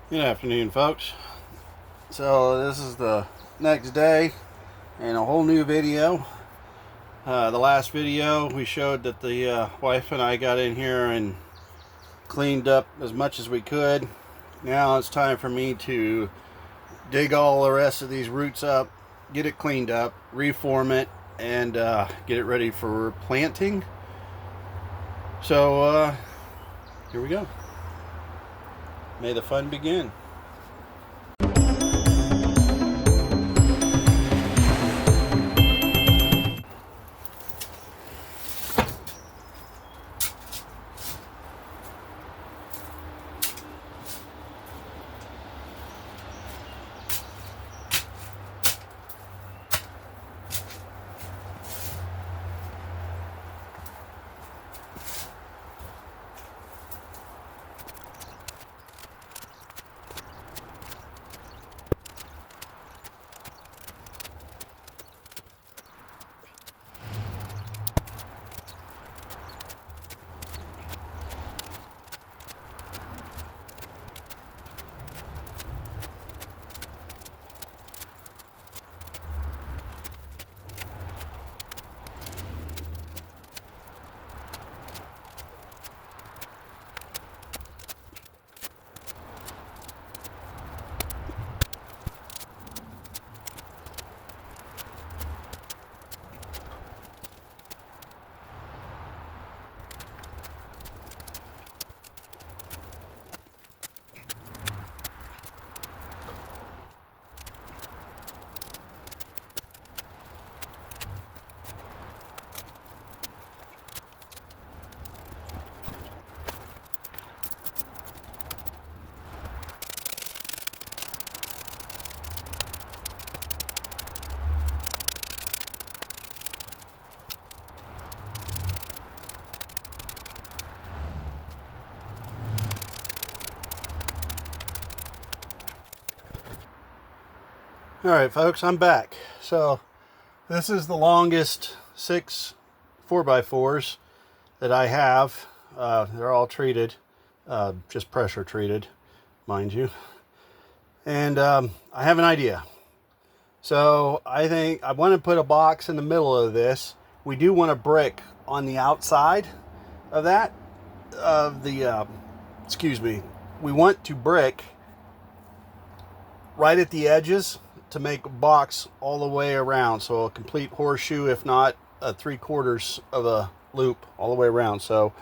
Good afternoon, folks. So this is the next day and a whole new video. The last video we showed that the wife and I got in here and cleaned up as much as we could. Now it's time for me to dig all the rest of these roots up, get it cleaned up, reform it, and get it ready for planting. So here we go. May the fun begin. All right, folks, I'm back. So this is the longest 6 4x4s that I have. They're all treated, just pressure treated, mind you. And I have an idea. So I think I want to put a box in the middle of this. We do want a brick on the outside of that, of the, excuse me, we want to brick right at the edges to make a box all the way around. So a complete horseshoe, if not a 3/4 of a loop all the way around. So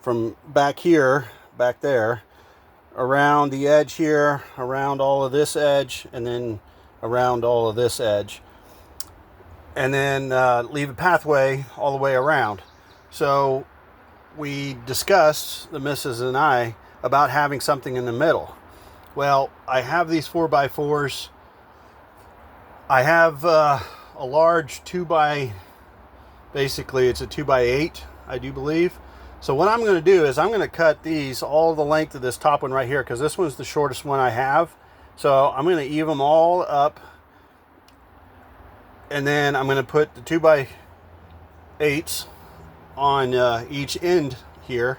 from back here, back there, around the edge here, around all of this edge, and then around all of this edge. And then leave a pathway all the way around. So we discussed, the missus and I, about having something in the middle. Well, I have these 4x4s. I have a large basically it's a 2x8, I do believe. So what I'm going to do is I'm going to cut these all the length of this top one right here, because this one's the shortest one I have. So I'm going to eve them all up, and then I'm going to put the 2x8s on each end here,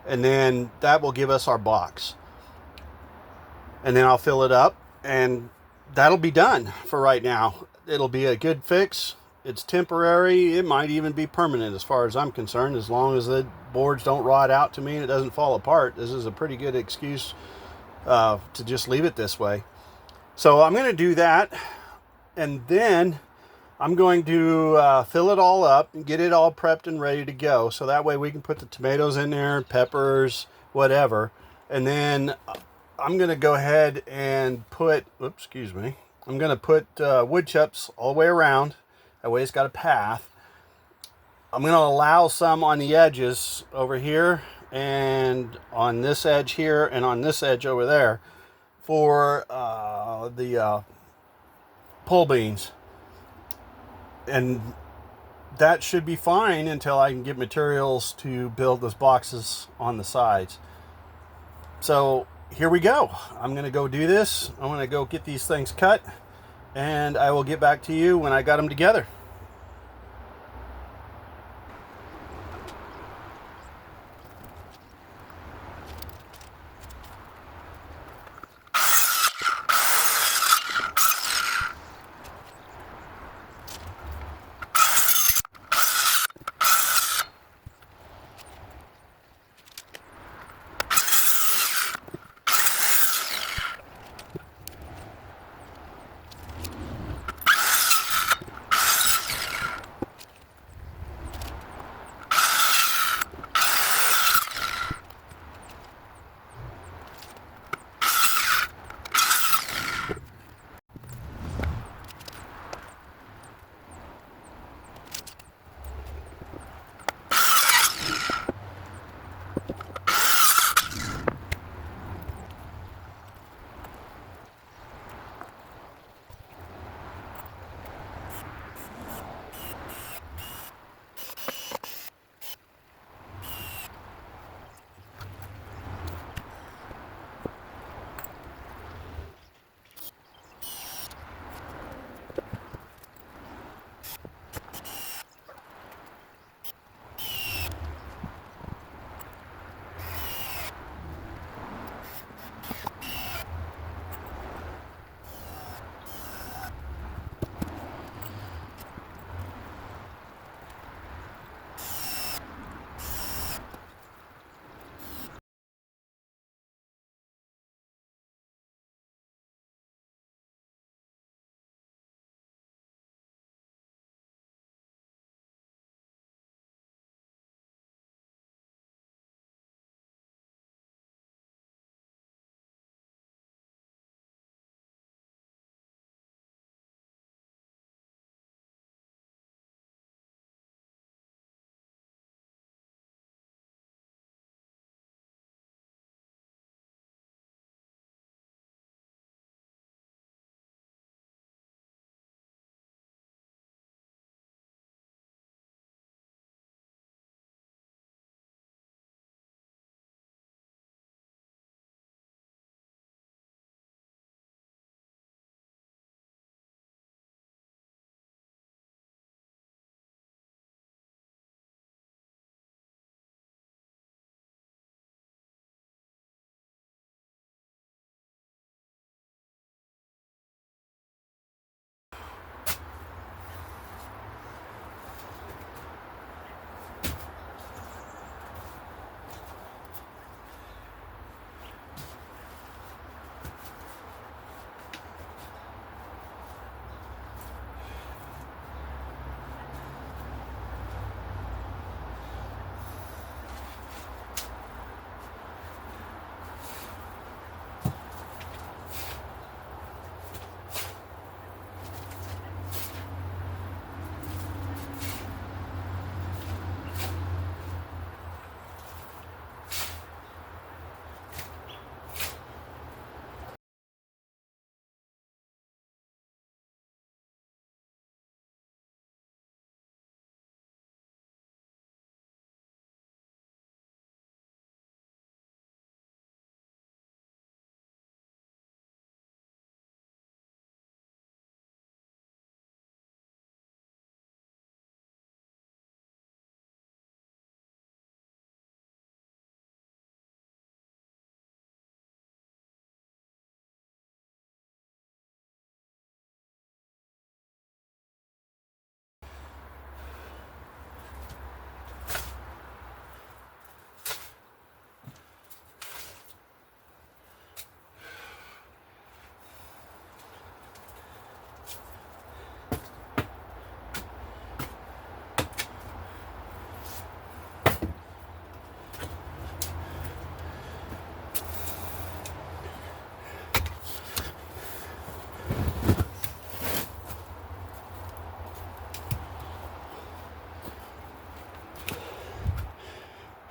and then that will give us our box. And then I'll fill it up, and that'll be done for right now. It'll be a good fix. It's temporary. It might even be permanent as far as I'm concerned, as long as the boards don't rot out to me and it doesn't fall apart. This is a pretty good excuse to just leave it this way. So I'm going to do that, and then I'm going to fill it all up and get it all prepped and ready to go. So that way we can put the tomatoes in there, peppers, whatever. And then I'm going to go ahead and put, I'm going to put wood chips all the way around. That way it's got a path. I'm going to allow some on the edges over here and on this edge here and on this edge over there for the pole beans. And that should be fine until I can get materials to build those boxes on the sides. So here we go. I'm going to go do this. I'm going to go get these things cut, and I will get back to you when I got them together.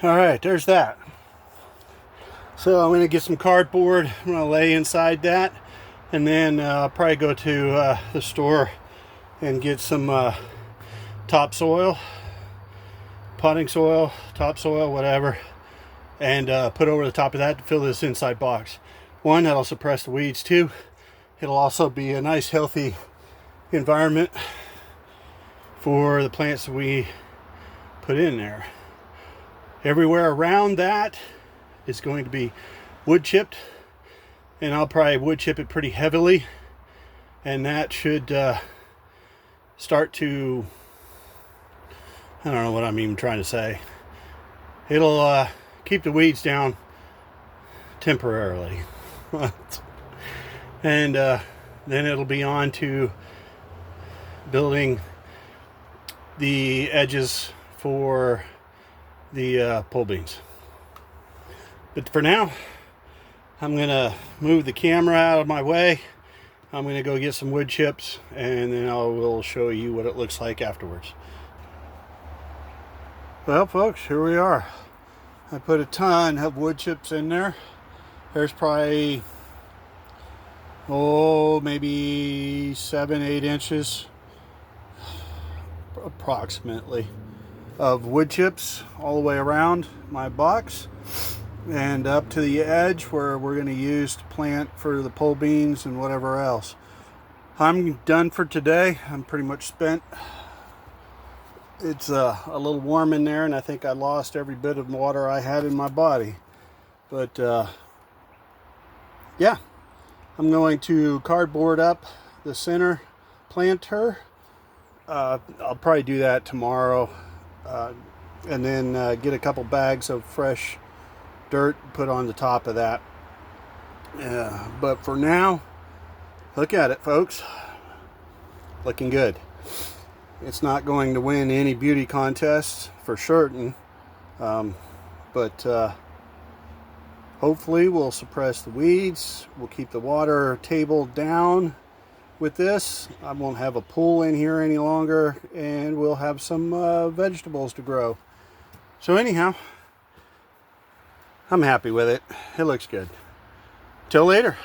All right, there's that. So I'm going to get some cardboard. I'm going to lay inside that, and then I'll probably go to the store and get some topsoil, potting soil, topsoil, whatever, and put over the top of that to fill this inside box. One, that'll suppress the weeds. Two, it'll also be a nice healthy environment for the plants that we put in there. Everywhere around that is going to be wood chipped, and I'll probably wood chip it pretty heavily, and that should start to, I don't know what I'm even trying to say. It'll keep the weeds down temporarily. And then it'll be on to building the edges for the pole beans. But for now, I'm gonna move the camera out of my way. I'm gonna go get some wood chips, and then I will show you what it looks like afterwards. Well, folks, here we are. I put a ton of wood chips in there. There's probably, maybe 7-8 inches approximately of wood chips all the way around my box and up to the edge where we're going to use to plant for the pole beans and whatever else. I'm done for today. I'm pretty much spent. It's a little warm in there, and I think I lost every bit of water I had in my body. But yeah, I'm going to cardboard up the center planter. I'll probably do that tomorrow, and then get a couple bags of fresh dirt put on the top of that. But for now, look at it, folks. Looking good. It's not going to win any beauty contests for certain, but hopefully we'll suppress the weeds. We'll keep the water table down with this. I won't have a pool in here any longer, and we'll have some vegetables to grow. So anyhow, I'm happy with it. It looks good. Till later.